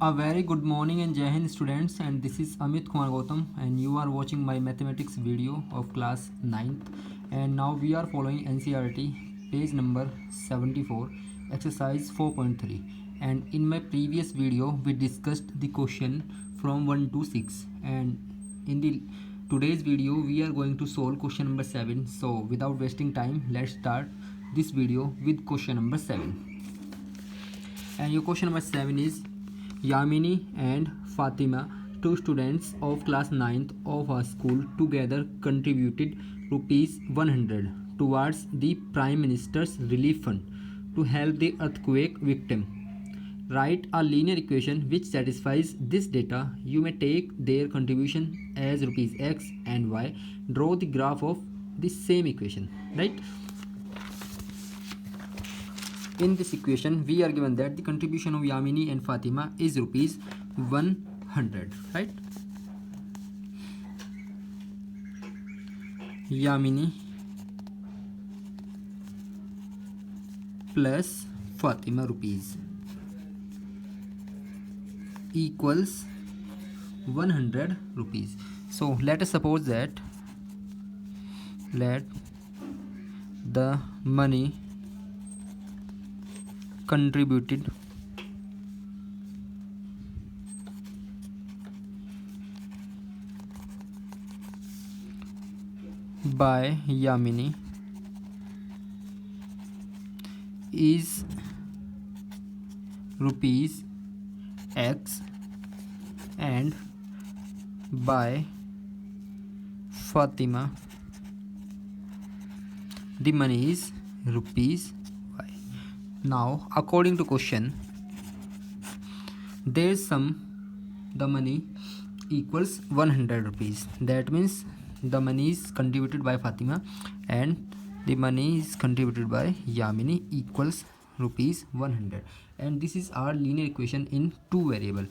A very good morning and Jai Hind students, and this is Amit Kumar Gautam and you are watching my mathematics video of class 9th, and now we are following NCERT page number 74 exercise 4.3, and in my previous video we discussed the question from 1 to 6, and in the today's video we are going to solve question number 7. So without wasting time, let's start this video with question number 7. And your question number 7 is, Yamini and Fatima, two students of class 9th of our school, together contributed rupees 100 towards the Prime Minister's Relief Fund to help the earthquake victim. Write a linear equation which satisfies this data. You may take their contribution as rupees x and y. Draw the graph of the same equation, right? In this equation, we are given that the contribution of Yamini and Fatima is rupees 100, right? Yamini plus Fatima rupees equals 100 rupees. So let us suppose that let the money contributed by Yamini is rupees x and by Fatima the money is rupees y. Now according to question, there sum the money equals 100 rupees. That means the money is contributed by Fatima and the money is contributed by Yamini equals rupees 100, and this is our linear equation in two variable.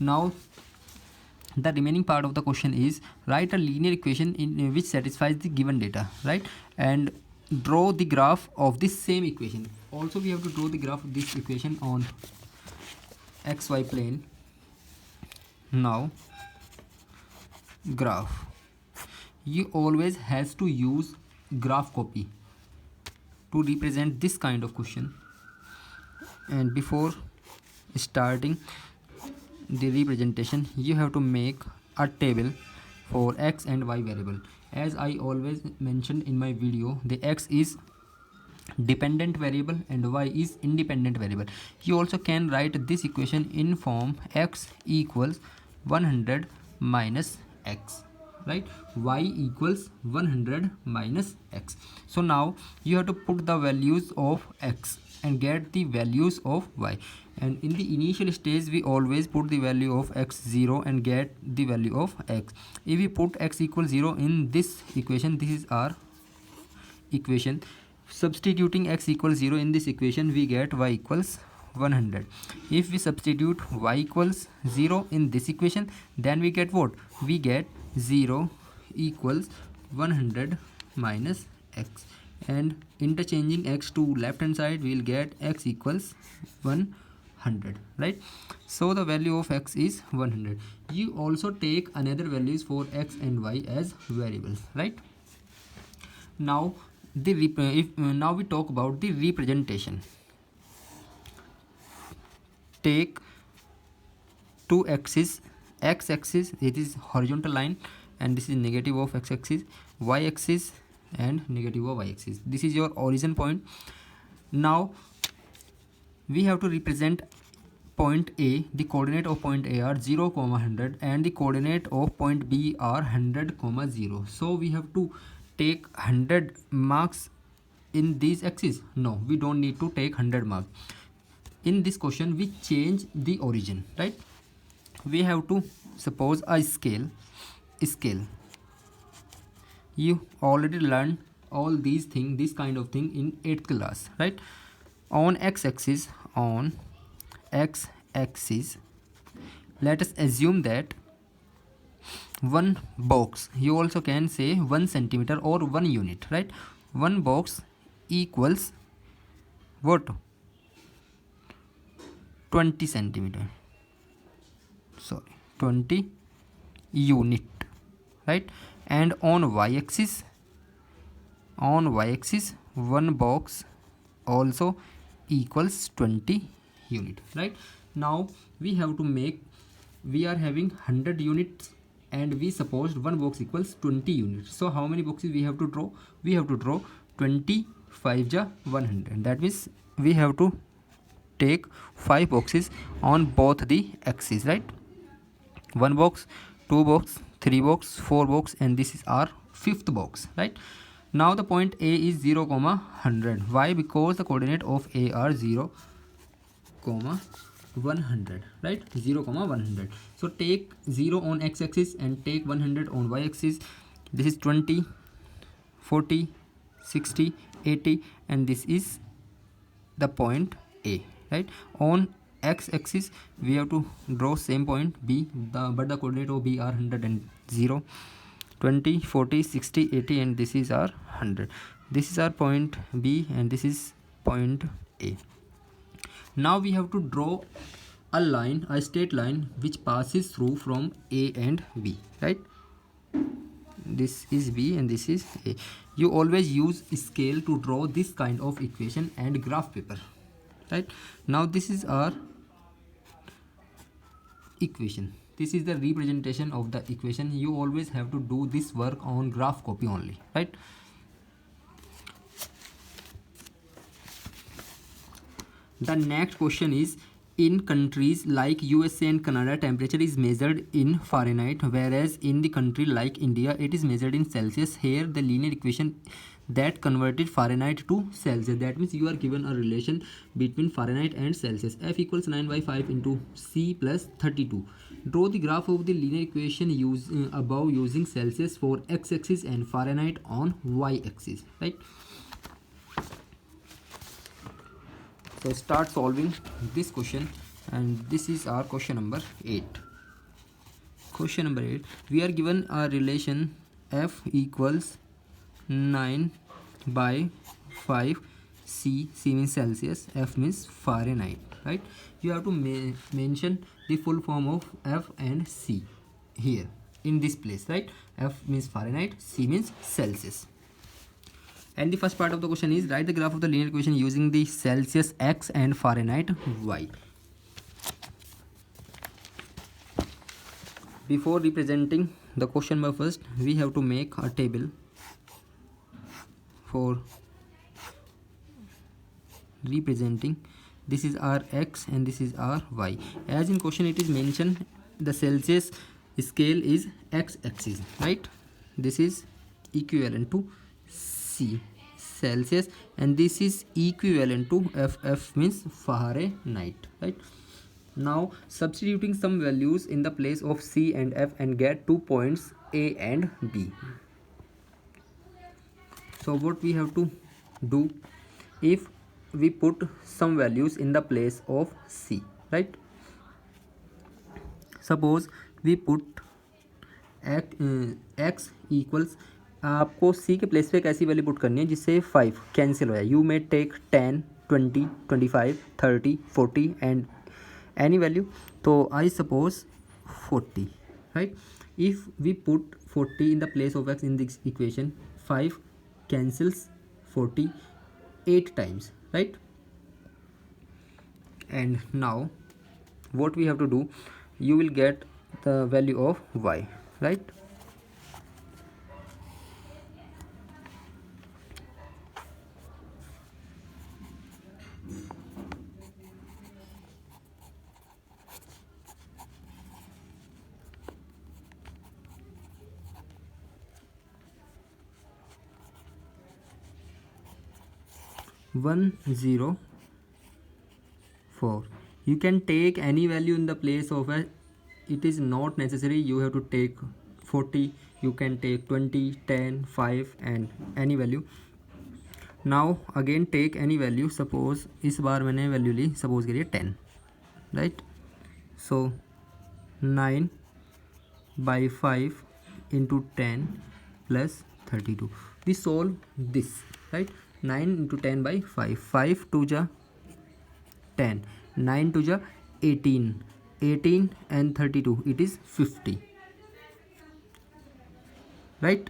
Now the remaining part of the question is, write a linear equation in which satisfies the given data, right? And draw the graph of this same equation. Also we have to draw the graph of this equation on xy plane. Now graph, you always has to use graph copy to represent this kind of question, and before starting the representation you have to make a table for x and y variable. As I always mentioned in my video, the x is dependent variable and y is independent variable. You also can write this equation in form x equals 100 minus x, right? Y equals 100 minus x. So now you have to put the values of x and get the values of y, and in the initial stage we always put the value of x 0 and get the value of x. If we put x equals 0 in this equation, this is our equation. Substituting x equals 0 in this equation, we get y equals 100. If we substitute y equals 0 in this equation, then we get what? We get 0 equals 100 minus x, and interchanging x to left hand side we will get x equals 100, right? So the value of x is 100. You also take another values for x and y as variables, right? Now now we talk about the representation. Take two axes, x axis, it is horizontal line and this is negative of x axis, y axis and negative of y axis. This is your origin point. Now we have to represent point A. The coordinate of point A are 0, 100 and the coordinate of point B are 100, 0. So we have to take 100 marks in these axes. No, we don't need to take 100 marks. In this question we change the origin, right? We have to suppose a scale. You already learned all these things, this kind of thing in 8th class, right? On x-axis, let us assume that one box, you also can say 1 centimeter or 1 unit, right? One box equals what? 20 centimeter, sorry, 20 unit, right? And on y-axis, one box also equals 20 unit, right? Now we have to make, we are having 100 units and we supposed one box equals 20 units. So how many boxes we have to draw? We have to draw 25 ja 100. That means we have to take 5 boxes on both the axes, right? 1 box, 2 box, 3 box, 4 box, and this is our 5th box, right? Now the point A is 0, 100. Why? Because the coordinate of A are 0, 100, right? 0, 100. So take 0 on x-axis and take 100 on y-axis. This is 20, 40, 60, 80, and this is the point A, right? On x-axis we have to draw same point B, but the coordinate of B are 100 and 0, 20, 40, 60, 80, and this is our 100. This is our point B and this is point A. Now we have to draw a line, a straight line which passes through from A and B, right? This is B and this is A. You always use scale to draw this kind of equation and graph paper, right? Now this is our equation. This is the representation of the equation. You always have to do this work on graph copy only, right? The next question is, in countries like USA and Canada, temperature is measured in Fahrenheit, whereas in the country like India, it is measured in Celsius. Here the linear equation that converted Fahrenheit to Celsius. That means you are given a relation between Fahrenheit and Celsius. F equals 9 by 5 into C plus 32. Draw the graph of the linear equation above using Celsius for x-axis and Fahrenheit on y-axis, right? So start solving this question, and this is our question number 8. Question number 8, we are given a relation F equals 9 by 5 C. C means Celsius, F means Fahrenheit, right? You have to mention the full form of F and C here in this place, right? F means Fahrenheit, C means Celsius. And the first part of the question is, write the graph of the linear equation using the Celsius x and Fahrenheit y. Before representing the question by first, we have to make a table for representing. This is our x and this is our y. As in question it is mentioned, the Celsius scale is x-axis, right? This is equivalent to C, Celsius, and this is equivalent to F. F means Fahrenheit, right? Now substituting some values in the place of C and F and get 2 points A and B. So what we have to do, if we put some values in the place of C, right? Suppose we put x equals, आपको C के place पे एक ऐसी value put करनी है जिससे 5 cancel हो जाए. You may take 10, 20, 25, 30, 40 and any value. तो I suppose 40, right? If we put 40 in the place of x in this equation, 5 cancels 40 8 times, right? And now what we have to do, you will get the value of y, right? One 0 4. You can take any value in the place of a, it is not necessary you have to take 40. You can take 20, 10, 5 and any value. Now again take any value. Suppose इस बार मैंने value ली suppose के लिए 10, right? So 9 by 5 into 10 plus 32. We solve this, right? 9 into 10 by 5. 5 2 ja 10, 9 2 ja 18. 18 and 32, it is 50, right?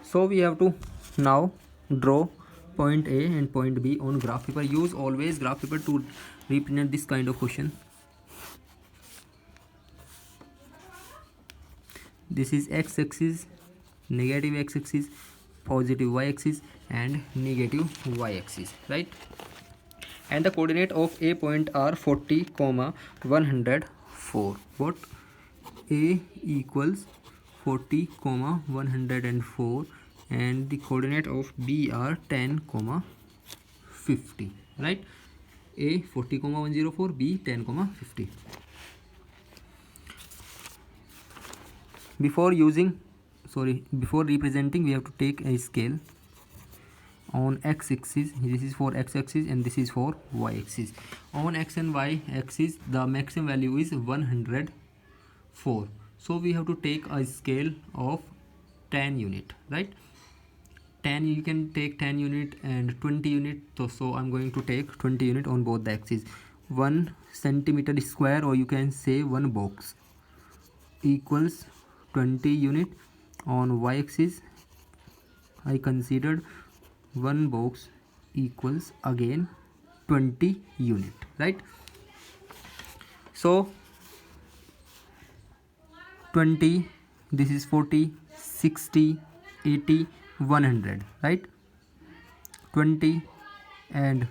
So we have to now draw point A and point B on graph paper. Use always graph paper to represent this kind of question. This is x-axis, negative x-axis, positive y-axis and negative y-axis, right? And the coordinate of A point are 40, 104. What? A equals 40, 104 and the coordinate of B are 10, 50, right? A 40, 104, B 10, 50. Before representing, we have to take a scale. On x-axis, this is for x-axis and this is for y-axis. On x and y-axis, the maximum value is 104. So we have to take a scale of 10 unit, right? 10, you can take 10 unit and 20 unit. So I'm going to take 20 unit on both the axes. 1 centimeter square, or you can say 1 box, equals 20 unit. On y-axis, I considered 1 box equals again 20 unit, right? So 20, this is 40, 60, 80, 100, right? 20 and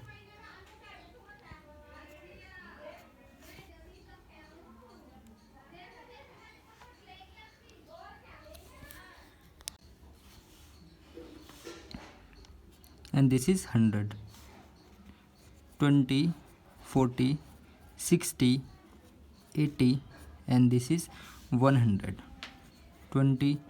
this is 100. 20, 40, 60, 80 and this is 100. 20,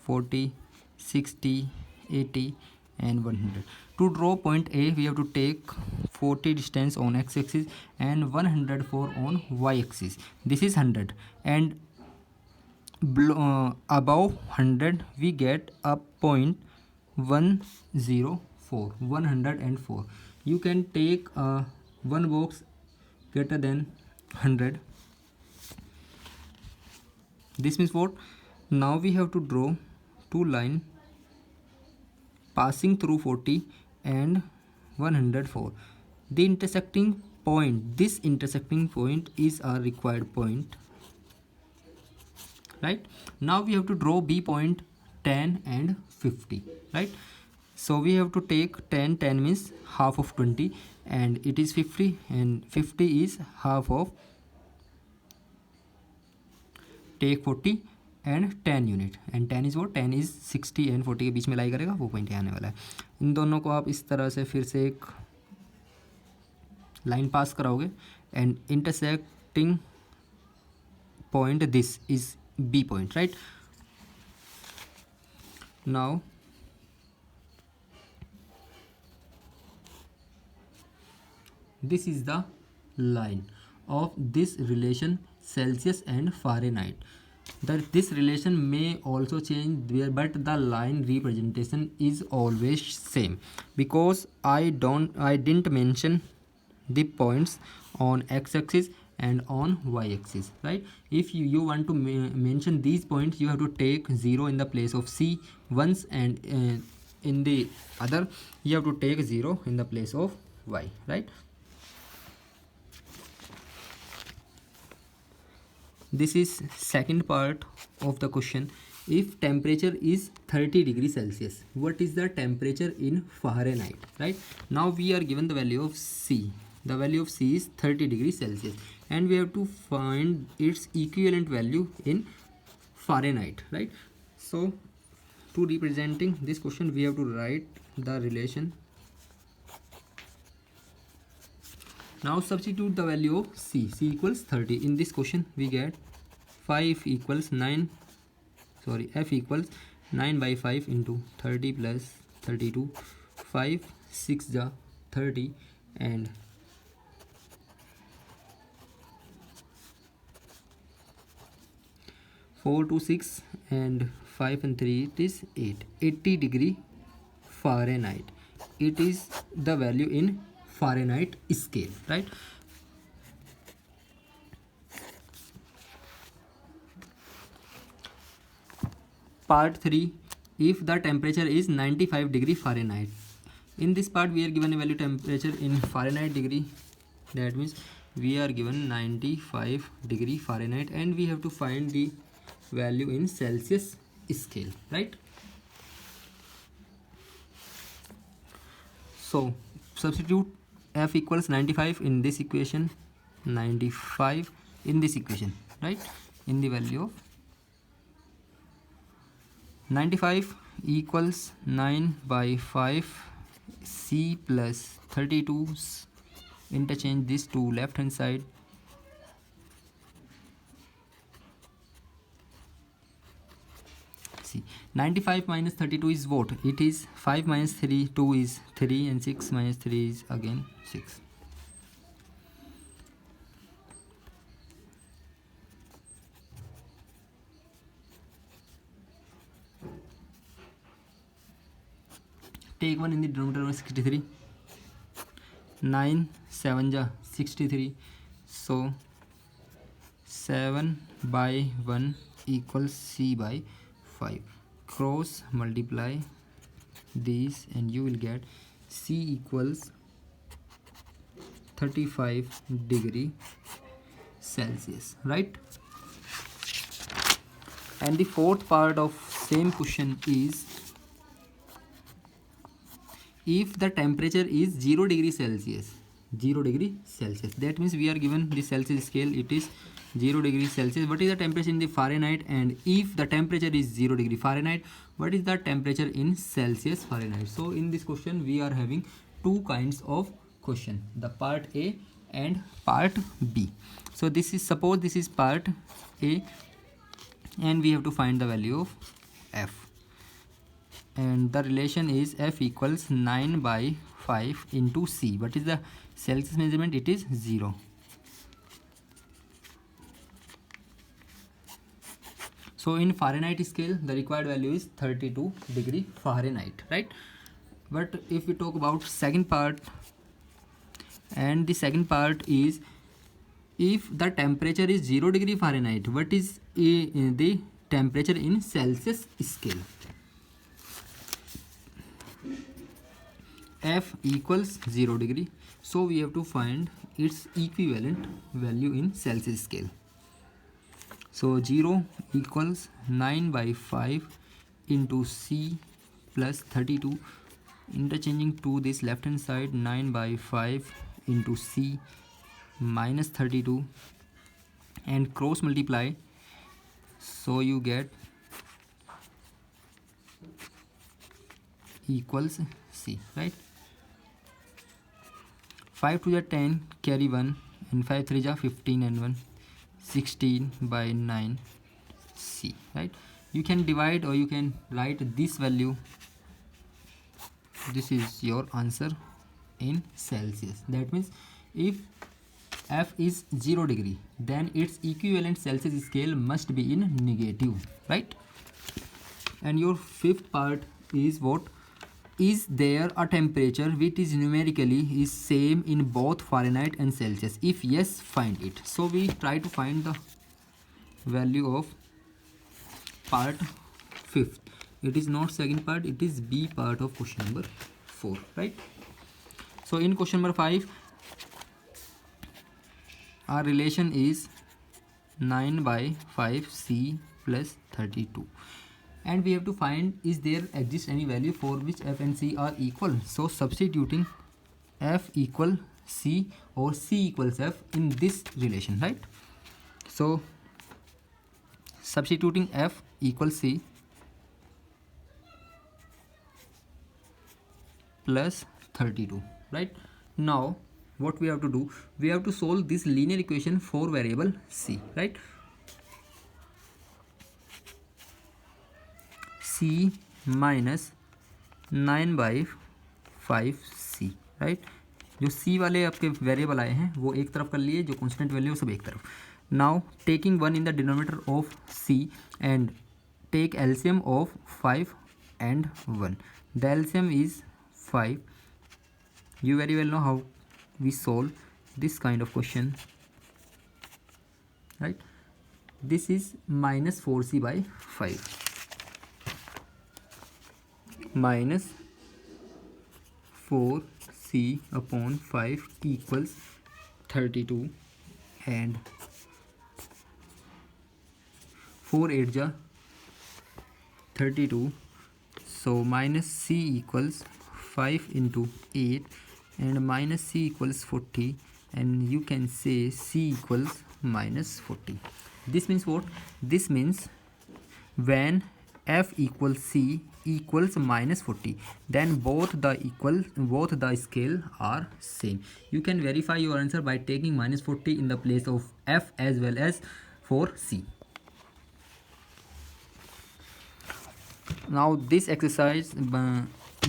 40, 60, 80 and 100. To draw point A, we have to take 40 distance on x-axis and 104 on y-axis. This is 100 and above 100 we get a point 104, 104. You can take one box greater than 100. This means what? Now we have to draw two lines passing through 40 and 104. The intersecting point, this intersecting point is our required point, right? Now we have to draw B point 10 and 50, right? So we have to take 10, 10 means half of 20 and it is 50 and 50 is half of, take 40 and 10 unit and 10 is वो 10 is 60 and 40 के बीच में लाई करेगा, वो point आने वाला है. इन दोनों को आप इस तरह से फिर से एक लाइन पास कराओगे and intersecting point this is B point, right. Now this is the line of this relation Celsius and Fahrenheit. That this relation may also change there, but the line representation is always same, because I didn't mention the points on x-axis and on y-axis, right? If you want to mention these points, you have to take 0 in the place of C once, and in the other you have to take 0 in the place of y, right? This is second part of the question. If temperature is 30 degrees Celsius, what is the temperature in Fahrenheit, right? Now we are given the value of C. The value of C is 30 degrees Celsius and we have to find its equivalent value in Fahrenheit, right? So to representing this question, we have to write the relation. Now substitute the value of C. C equals 30. In this question we get 5 equals 9, sorry, F equals 9 by 5 into 30 plus 32. 5, 6 ja 30 and 4 to 6 and 5 and 3, it is 8. 80 degree Fahrenheit. It is the value in Fahrenheit scale, right? Part 3, if the temperature is 95 degree Fahrenheit. In this part we are given a value temperature in Fahrenheit degree, that means we are given 95 degree Fahrenheit, and we have to find the value in Celsius scale, right? So substitute F equals 95 in this equation, 95 in this equation, right? In the value of 95 equals 9 by 5 C plus 32, interchange this to left hand side, see 95 minus 32 is what? It is 5 minus 3, 2 is 3, and 6 minus 3 is again 6. Take 1 in the denominator of 63. 9 7 ja 63. So 7 by 1 equals C by 5. Cross multiply these and you will get C equals 35 degree Celsius, right? And the fourth part of same question is, if the temperature is 0 degree Celsius, 0 degree Celsius, that means we are given the Celsius scale, it is 0 degree Celsius. What is the temperature in the Fahrenheit? And if the temperature is 0 degree Fahrenheit, what is the temperature in Celsius Fahrenheit? So in this question we are having two kinds of question, the part A and part B. So this is, suppose this is part A, and we have to find the value of F, and the relation is F equals 9 by 5 into C. What is the Celsius measurement? It is 0. So in Fahrenheit scale the required value is 32 degree Fahrenheit, right? But if we talk about second part, and the second part is, if the temperature is 0 degree Fahrenheit, what is the temperature in Celsius scale? F equals 0 degree, so we have to find its equivalent value in Celsius scale. So 0 equals 9 by 5 into C plus 32, interchanging to this left hand side, 9 by 5 into C minus 32, and cross multiply, so you get equals C, right? 5 to the 10 carry 1, and 5 3 ja 15 and 1 16 by 9 C, right? You can divide or you can write this value. This is your answer in Celsius. That means if F is 0 degree, then its equivalent Celsius scale must be in negative, right? And your fifth part is what? Is there a temperature which is numerically is same in both Fahrenheit and Celsius? If yes, find it. So we try to find the value of part fifth. It is not second part, it is B part of question number 4, right? So in question number 5, our relation is 9 by 5 C plus 32. And we have to find, is there exists any value for which F and C are equal? So substituting F equal C or C equals F in this relation, right? So substituting F equals C plus 32, right? Now what we have to do, we have to solve this linear equation for variable C, right? C minus 9 by 5C, right? जो C वाले आपके variable आए हैं वो एक तरफ कर लिए, जो कॉन्स्टेंट वैल्यू सब एक तरफ. Now taking 1 in the denominator of C and take LCM of 5 and 1. The LCM is 5. You very well know how we solve this kind of question, right? This is minus 4c by 5 minus 4c upon 5 equals 32, and 4 8 ja 32, so minus c equals 5 into 8 and minus c equals 40, and you can say c equals minus 40. This means what? This means when f equals c equals minus 40, then both the scale are same. You can verify your answer by taking minus 40 in the place of f as well as for c. Now this exercise,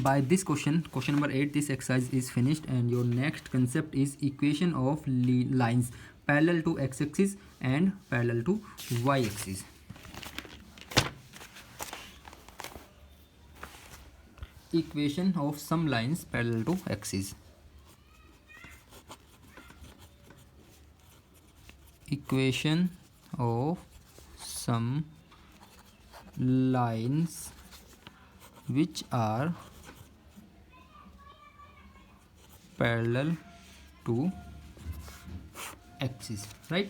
by this question number 8, this exercise is finished, and your next concept is equation of lines parallel to x-axis and parallel to y-axis. Equation of some lines parallel to axis. Equation of some lines which are parallel to axis, right?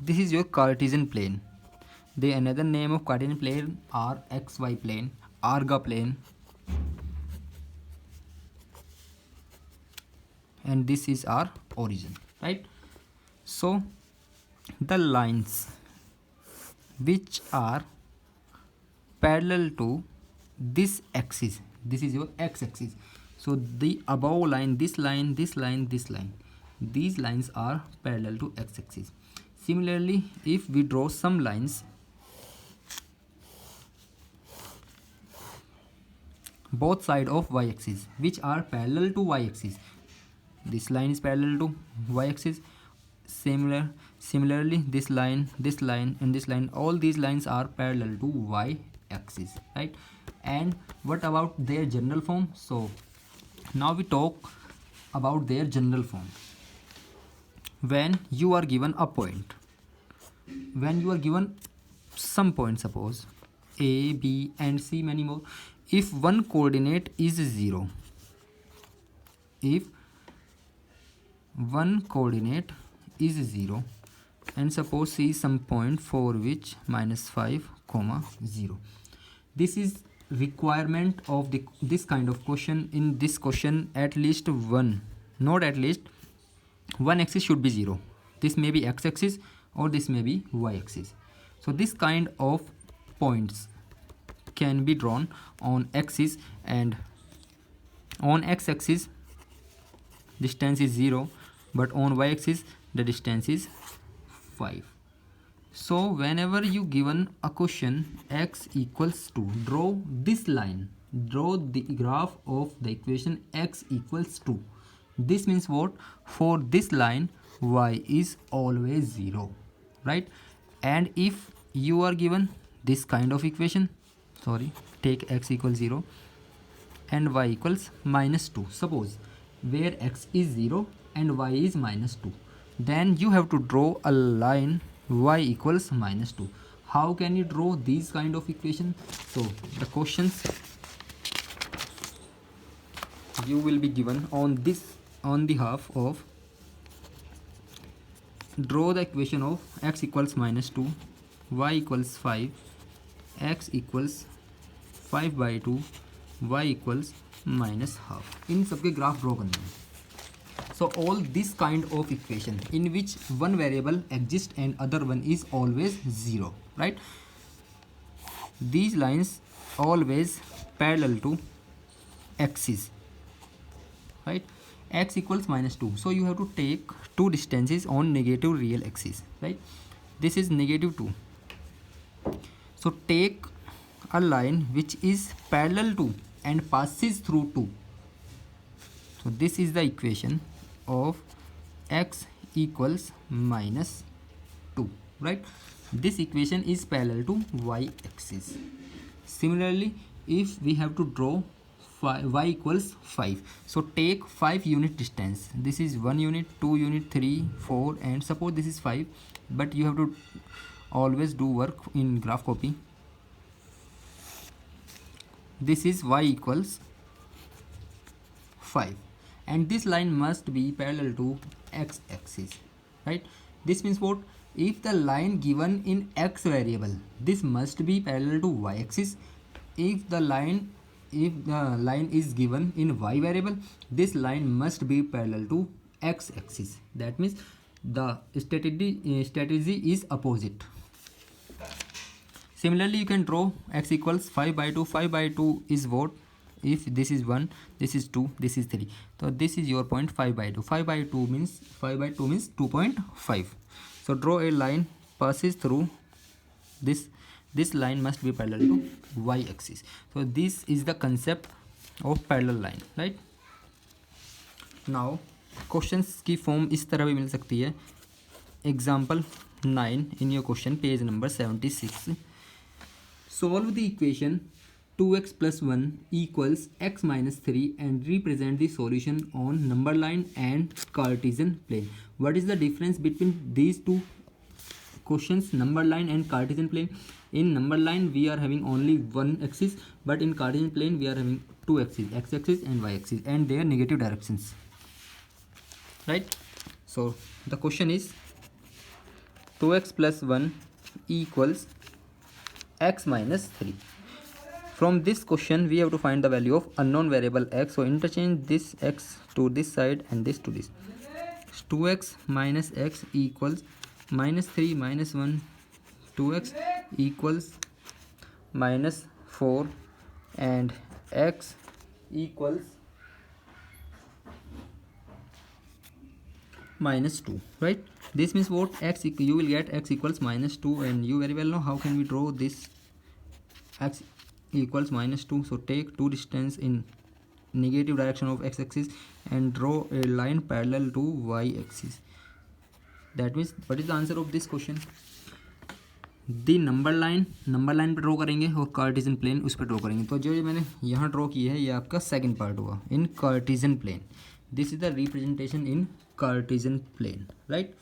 This is your Cartesian plane. The another name of Cartesian plane are xy plane, Arga plane, and this is our origin, right? So the lines which are parallel to this axis, this is your x-axis, so the above line, this line, this line, this line, these lines are parallel to x-axis. Similarly, if we draw some lines both side of y-axis which are parallel to y-axis, this line is parallel to y-axis, similarly this line, and this line, all these lines are parallel to y-axis, right? And what about their general form? So now we talk about their general form. When you are given a point, when you are given some point, suppose a, b and c, many more, if one coordinate is 0, if one coordinate is 0, and suppose c is some point for which minus 5, 0. This is requirement of this kind of question. In this question, at least one, not at least one axis should be 0. This may be x-axis or this may be y-axis. So this kind of points can be drawn on axis, and on x-axis distance is 0, but on y-axis the distance is 5. So whenever you given a question x equals to, draw this line, draw the graph of the equation x equals to. This means what? For this line y is always 0, right? And if you are given this kind of equation, take x equals 0 and y equals minus 2, suppose, where x is 0 and y is minus 2, then you have to draw a line y equals minus 2. How can you draw these kind of equation? So the questions you will be given on the half of, draw the equation of x equals minus 2, y equals 5, x equals 5 by 2, y equals minus half. इन सबके graph draw करने हैं. So all this kind of equation in which one variable exists and other one is always 0, right? These lines always parallel to axis, right? X equals minus 2, so you have to take two distances on negative real axis, right? This is negative 2, so take a line which is parallel to and passes through 2. So this is the equation of x equals minus 2, right? This equation is parallel to y axis. Similarly, if we have to draw y equals 5. So take 5 unit distance. This is 1 unit, 2 unit, 3, 4, and suppose this is 5, but you have to always do work in graph copy. This is y equals 5, and this line must be parallel to x axis, right? This means what? If the line given in x variable, this must be parallel to y axis. If the line is given in y variable, this line must be parallel to x axis. That means the strategy is opposite. Similarly, you can draw x equals 5 by 2. 5 by 2 is what? If this is 1, this is 2, this is 3. So this is your point 5 by 2. 5 by 2 means 2.5. So draw a line passes through this. This line must be parallel to y axis. So this is the concept of parallel line, right? Now questions की form इस तरह भी मिल सकती है. Example 9 in your question, page number 76. Solve the equation 2x plus 1 equals x minus 3 and represent the solution on number line and Cartesian plane. What is the difference between these two questions, number line and Cartesian plane? In number line we are having only one axis, but in Cartesian plane we are having two axes, x axis and y axis, and their negative directions, right? So the question is 2x plus 1 equals x minus 3. From this question we have to find the value of unknown variable x. So interchange this x to this side and this to this. 2x minus x equals minus 3 minus 1. 2x equals minus 4 and x equals minus 2, right? This means what? You will get x equals minus 2, and you very well know how can we draw this. X equals minus 2. So take two distance in negative direction of x axis and draw a line parallel to y axis. That means what is the answer of this question? The number line पे draw करेंगे और Cartesian plane उस पर draw करेंगे. तो जो मैंने यहाँ ड्रॉ किया है ये आपका सेकंड पार्ट हुआ in Cartesian plane. This is the representation in Cartesian plane, right?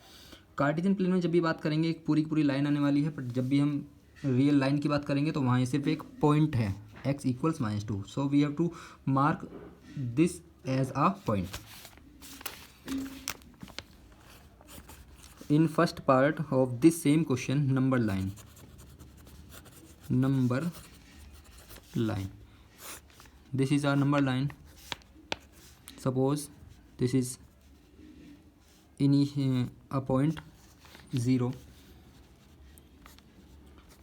Cartesian plane में जब भी बात करेंगे एक पूरी पूरी लाइन आने वाली है, पर जब भी हम रियल लाइन की बात करेंगे तो वहाँ सिर्फ एक पॉइंट है x equals minus 2. So we have to mark this as a point. In first part of this same question, number line. This is our number line. Suppose this is a point 0.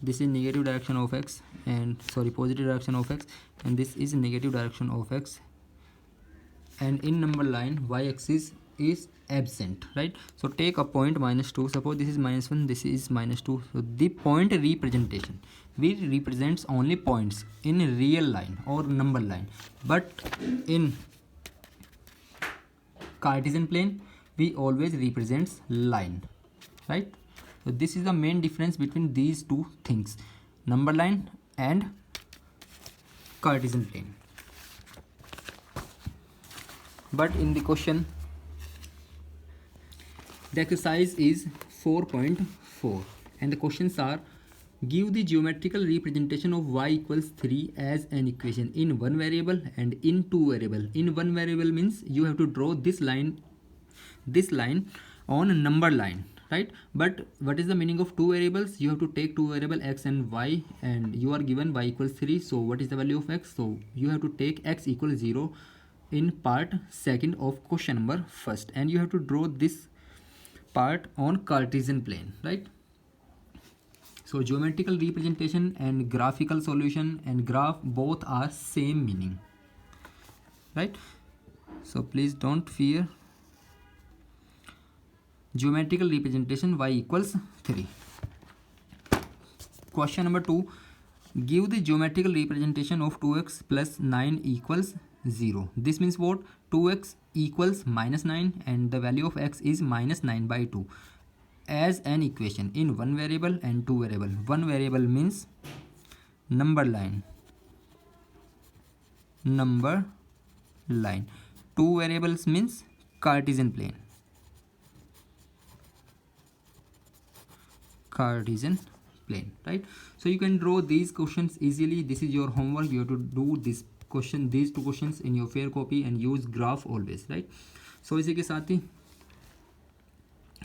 This is negative direction of x and positive direction of x, and this is negative direction of x. And in number line y axis is absent, right? So take a point minus 2. Suppose this is minus 1, this is minus 2. So the point representation, we represents only points in real line or number line, but in Cartesian plane we always represents line, right? So this is the main difference between these two things, number line and Cartesian plane. But in the question, the exercise is 4.4 and the questions are: give the geometrical representation of y equals 3 as an equation in one variable and in two variable. In one variable means you have to draw this line on a number line, right? But what is the meaning of two variables? You have to take two variable x and y, and you are given y equals 3. So what is the value of x? So you have to take x equals 0 in part second of question number first, and you have to draw this part on Cartesian plane, right? So geometrical representation and graphical solution and graph both are same meaning, right? So please don't fear. Geometrical representation y equals 3. Question number 2, give the geometrical representation of 2x plus 9 equals 0. This means what? 2x equals minus 9 and the value of x is minus 9 by 2 as an equation in one variable and two variable. One variable means number line number line. Two variables means Cartesian plane. Cartesian plane, right? So you can draw these questions easily. This is your homework. You have to do this question, these two questions in your fair copy and use graph always, right? So इसी के साथ ही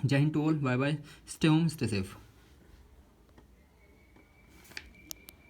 Jai Hind to all, bye bye, stay home, stay safe.